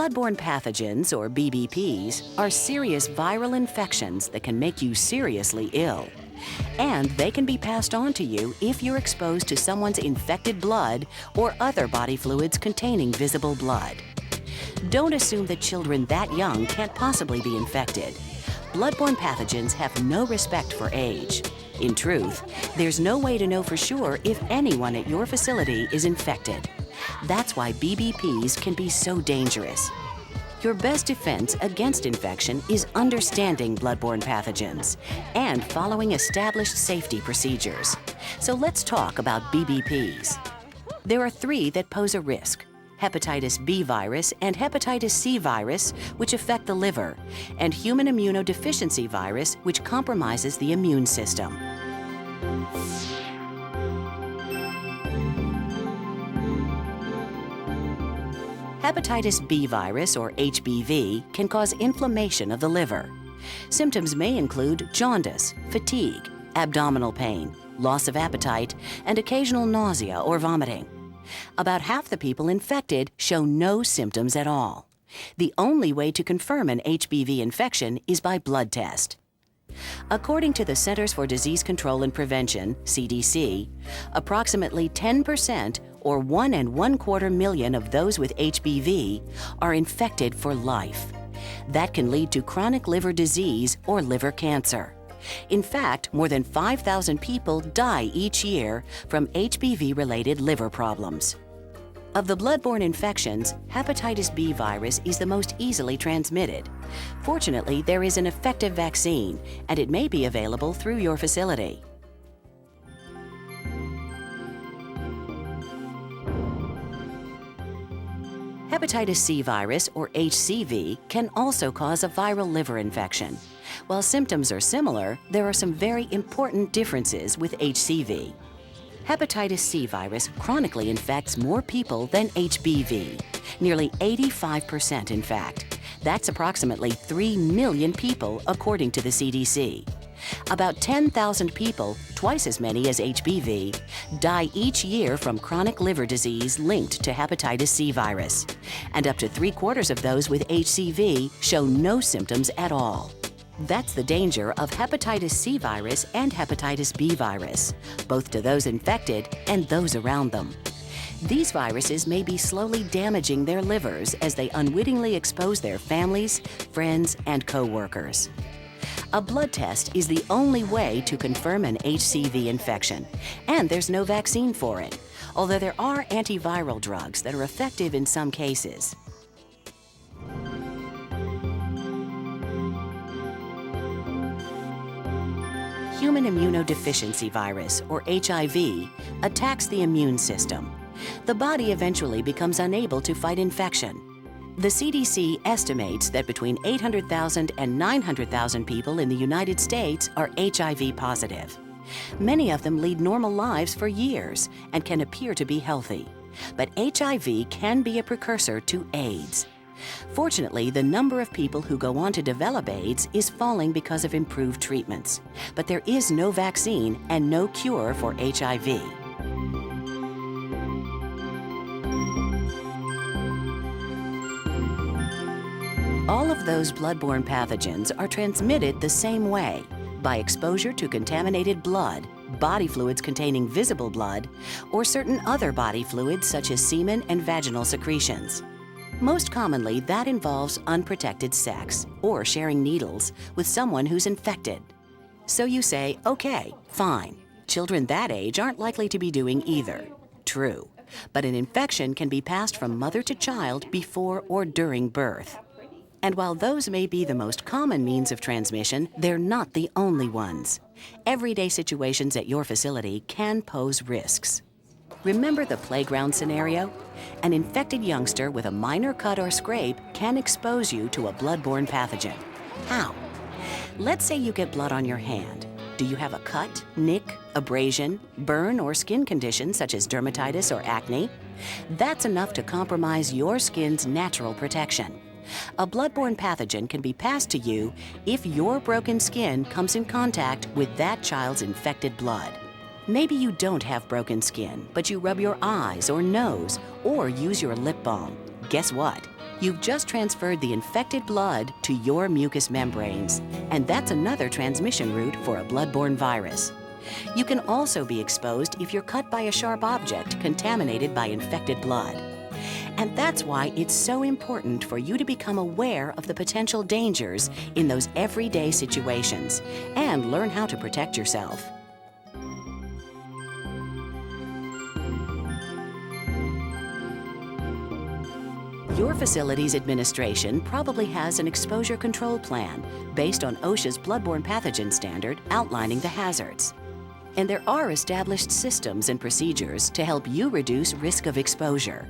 Bloodborne pathogens, or BBPs, are serious viral infections that can make you seriously ill. And they can be passed on to you if you're exposed to someone's infected blood or other body fluids containing visible blood. Don't assume that children that young can't possibly be infected. Bloodborne pathogens have no respect for age. In truth, there's no way to know for sure if anyone at your facility is infected. That's why BBPs can be so dangerous. Your best defense against infection is understanding bloodborne pathogens and following established safety procedures. So let's talk about BBPs. There are three that pose a risk: hepatitis B virus and hepatitis C virus, which affect the liver, and human immunodeficiency virus, which compromises the immune system. Hepatitis B virus, or HBV, can cause inflammation of the liver. Symptoms may include jaundice, fatigue, abdominal pain, loss of appetite, and occasional nausea or vomiting. About half the people infected show no symptoms at all. The only way to confirm an HBV infection is by blood test. According to the Centers for Disease Control and Prevention, CDC, approximately 10%, or 1.25 million of those with HBV, are infected for life. That can lead to chronic liver disease or liver cancer. In fact, more than 5,000 people die each year from HBV-related liver problems. Of the bloodborne infections, hepatitis B virus is the most easily transmitted. Fortunately, there is an effective vaccine, and it may be available through your facility. Hepatitis C virus, or HCV, can also cause a viral liver infection. While symptoms are similar, there are some very important differences with HCV. Hepatitis C virus chronically infects more people than HBV, nearly 85% in fact. That's approximately 3 million people, according to the CDC. About 10,000 people, twice as many as HBV, die each year from chronic liver disease linked to hepatitis C virus. And up to 3/4 of those with HCV show no symptoms at all. That's the danger of hepatitis C virus and hepatitis B virus, both to those infected and those around them. These viruses may be slowly damaging their livers as they unwittingly expose their families, friends, and co-workers. A blood test is the only way to confirm an HCV infection, and there's no vaccine for it, although there are antiviral drugs that are effective in some cases. Human immunodeficiency virus, or HIV, attacks the immune system. The body eventually becomes unable to fight infection. The CDC estimates that between 800,000 and 900,000 people in the United States are HIV positive. Many of them lead normal lives for years and can appear to be healthy. But HIV can be a precursor to AIDS. Fortunately, the number of people who go on to develop AIDS is falling because of improved treatments. But there is no vaccine and no cure for HIV. All of those bloodborne pathogens are transmitted the same way, by exposure to contaminated blood, body fluids containing visible blood, or certain other body fluids such as semen and vaginal secretions. Most commonly, that involves unprotected sex or sharing needles with someone who's infected. So you say, okay, fine. Children that age aren't likely to be doing either. True. But an infection can be passed from mother to child before or during birth. And while those may be the most common means of transmission, they're not the only ones. Everyday situations at your facility can pose risks. Remember the playground scenario? An infected youngster with a minor cut or scrape can expose you to a bloodborne pathogen. How? Let's say you get blood on your hand. Do you have a cut, nick, abrasion, burn, or skin condition such as dermatitis or acne? That's enough to compromise your skin's natural protection. A bloodborne pathogen can be passed to you if your broken skin comes in contact with that child's infected blood. Maybe you don't have broken skin, but you rub your eyes or nose or use your lip balm. Guess what? You've just transferred the infected blood to your mucous membranes, and that's another transmission route for a blood-borne virus. You can also be exposed if you're cut by a sharp object contaminated by infected blood. And that's why it's so important for you to become aware of the potential dangers in those everyday situations and learn how to protect yourself. Your facility's administration probably has an exposure control plan based on OSHA's bloodborne pathogen standard outlining the hazards. And there are established systems and procedures to help you reduce risk of exposure.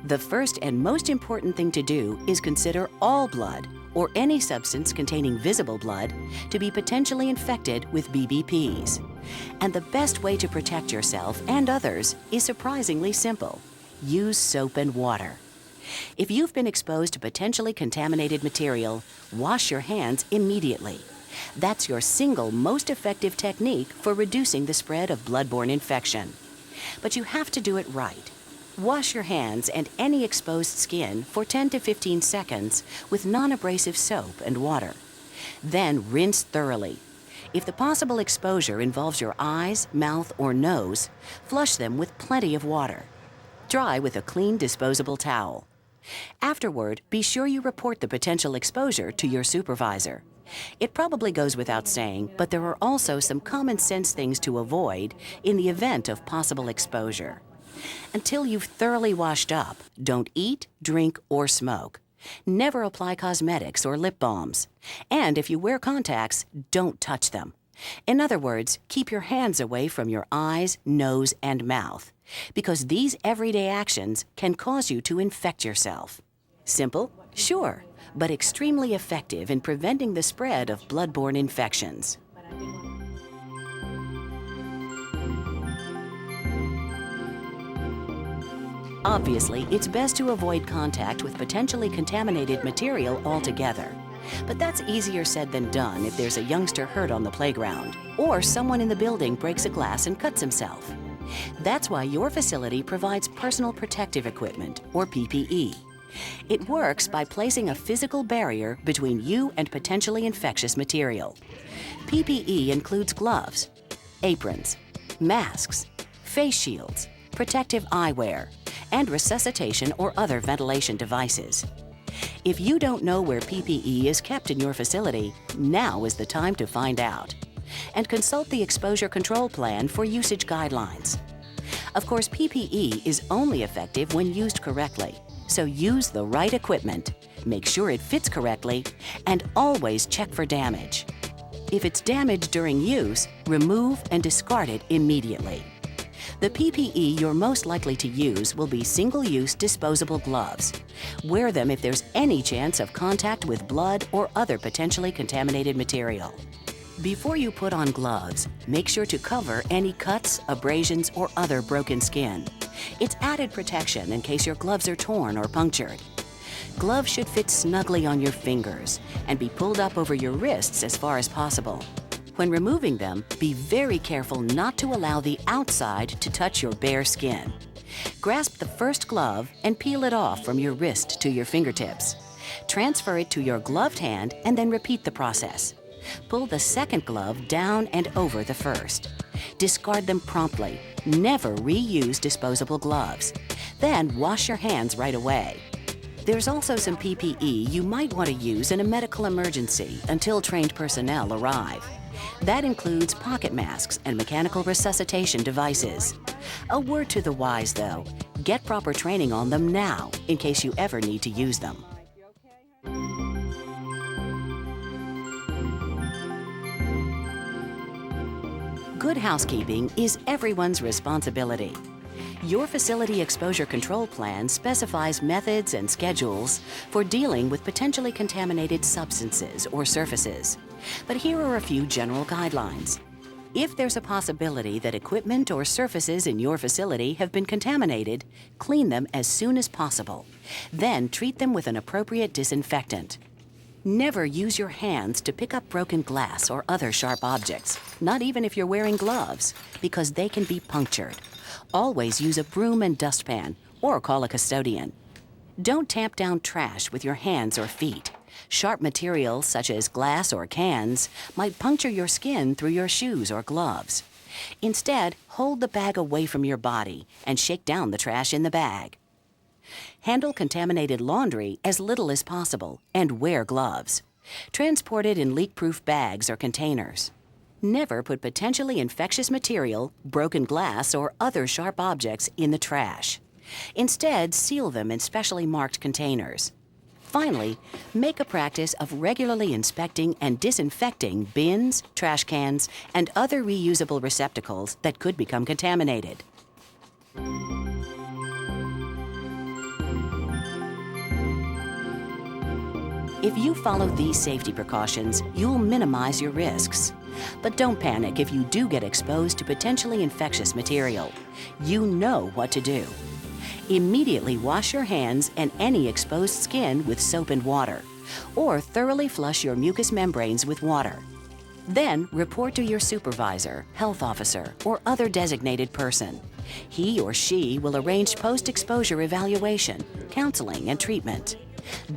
The first and most important thing to do is consider all blood, or any substance containing visible blood, to be potentially infected with BBPs. And the best way to protect yourself and others is surprisingly simple. Use soap and water. If you've been exposed to potentially contaminated material, wash your hands immediately. That's your single most effective technique for reducing the spread of bloodborne infection. But you have to do it right. Wash your hands and any exposed skin for 10 to 15 seconds with non-abrasive soap and water. Then rinse thoroughly. If the possible exposure involves your eyes, mouth, or nose, flush them with plenty of water. Dry with a clean disposable towel. Afterward, be sure you report the potential exposure to your supervisor. It probably goes without saying, but there are also some common sense things to avoid in the event of possible exposure. Until you've thoroughly washed up, don't eat, drink, or smoke. Never apply cosmetics or lip balms. And if you wear contacts, don't touch them. In other words, keep your hands away from your eyes, nose, and mouth, because these everyday actions can cause you to infect yourself. Simple? Sure, but extremely effective in preventing the spread of bloodborne infections. Obviously, it's best to avoid contact with potentially contaminated material altogether. But that's easier said than done if there's a youngster hurt on the playground, or someone in the building breaks a glass and cuts himself. That's why your facility provides personal protective equipment, or PPE. It works by placing a physical barrier between you and potentially infectious material. PPE includes gloves, aprons, masks, face shields, protective eyewear, and resuscitation or other ventilation devices. If you don't know where PPE is kept in your facility, now is the time to find out. And consult the exposure control plan for usage guidelines. Of course, PPE is only effective when used correctly, so use the right equipment, make sure it fits correctly, and always check for damage. If it's damaged during use, remove and discard it immediately. The PPE you're most likely to use will be single-use disposable gloves. Wear them if there's any chance of contact with blood or other potentially contaminated material. Before you put on gloves, make sure to cover any cuts, abrasions, or other broken skin. It's added protection in case your gloves are torn or punctured. Gloves should fit snugly on your fingers and be pulled up over your wrists as far as possible. When removing them, be very careful not to allow the outside to touch your bare skin. Grasp the first glove and peel it off from your wrist to your fingertips. Transfer it to your gloved hand and then repeat the process. Pull the second glove down and over the first. Discard them promptly. Never reuse disposable gloves. Then wash your hands right away. There's also some PPE you might want to use in a medical emergency until trained personnel arrive. That includes pocket masks and mechanical resuscitation devices. A word to the wise, though. Get proper training on them now, in case you ever need to use them. Good housekeeping is everyone's responsibility. Your facility exposure control plan specifies methods and schedules for dealing with potentially contaminated substances or surfaces. But here are a few general guidelines. If there's a possibility that equipment or surfaces in your facility have been contaminated, clean them as soon as possible. Then treat them with an appropriate disinfectant. Never use your hands to pick up broken glass or other sharp objects, not even if you're wearing gloves, because they can be punctured. Always use a broom and dustpan, or call a custodian. Don't tamp down trash with your hands or feet. Sharp materials such as glass or cans might puncture your skin through your shoes or gloves. Instead, hold the bag away from your body and shake down the trash in the bag. Handle contaminated laundry as little as possible and wear gloves. Transport it in leak-proof bags or containers. Never put potentially infectious material, broken glass, or other sharp objects in the trash. Instead, seal them in specially marked containers. Finally, make a practice of regularly inspecting and disinfecting bins, trash cans, and other reusable receptacles that could become contaminated. If you follow these safety precautions, you'll minimize your risks. But don't panic if you do get exposed to potentially infectious material. You know what to do. Immediately wash your hands and any exposed skin with soap and water, or thoroughly flush your mucous membranes with water. Then report to your supervisor, health officer, or other designated person. He or she will arrange post-exposure evaluation, counseling, and treatment.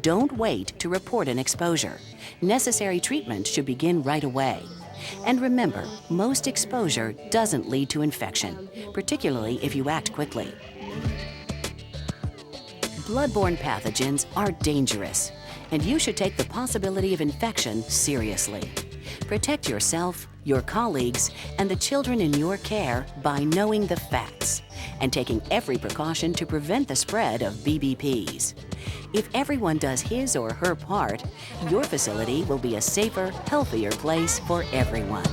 Don't wait to report an exposure. Necessary treatment should begin right away. And remember, most exposure doesn't lead to infection, particularly if you act quickly. Bloodborne pathogens are dangerous, and you should take the possibility of infection seriously. Protect yourself, your colleagues, and the children in your care by knowing the facts and taking every precaution to prevent the spread of BBPs. If everyone does his or her part, your facility will be a safer, healthier place for everyone.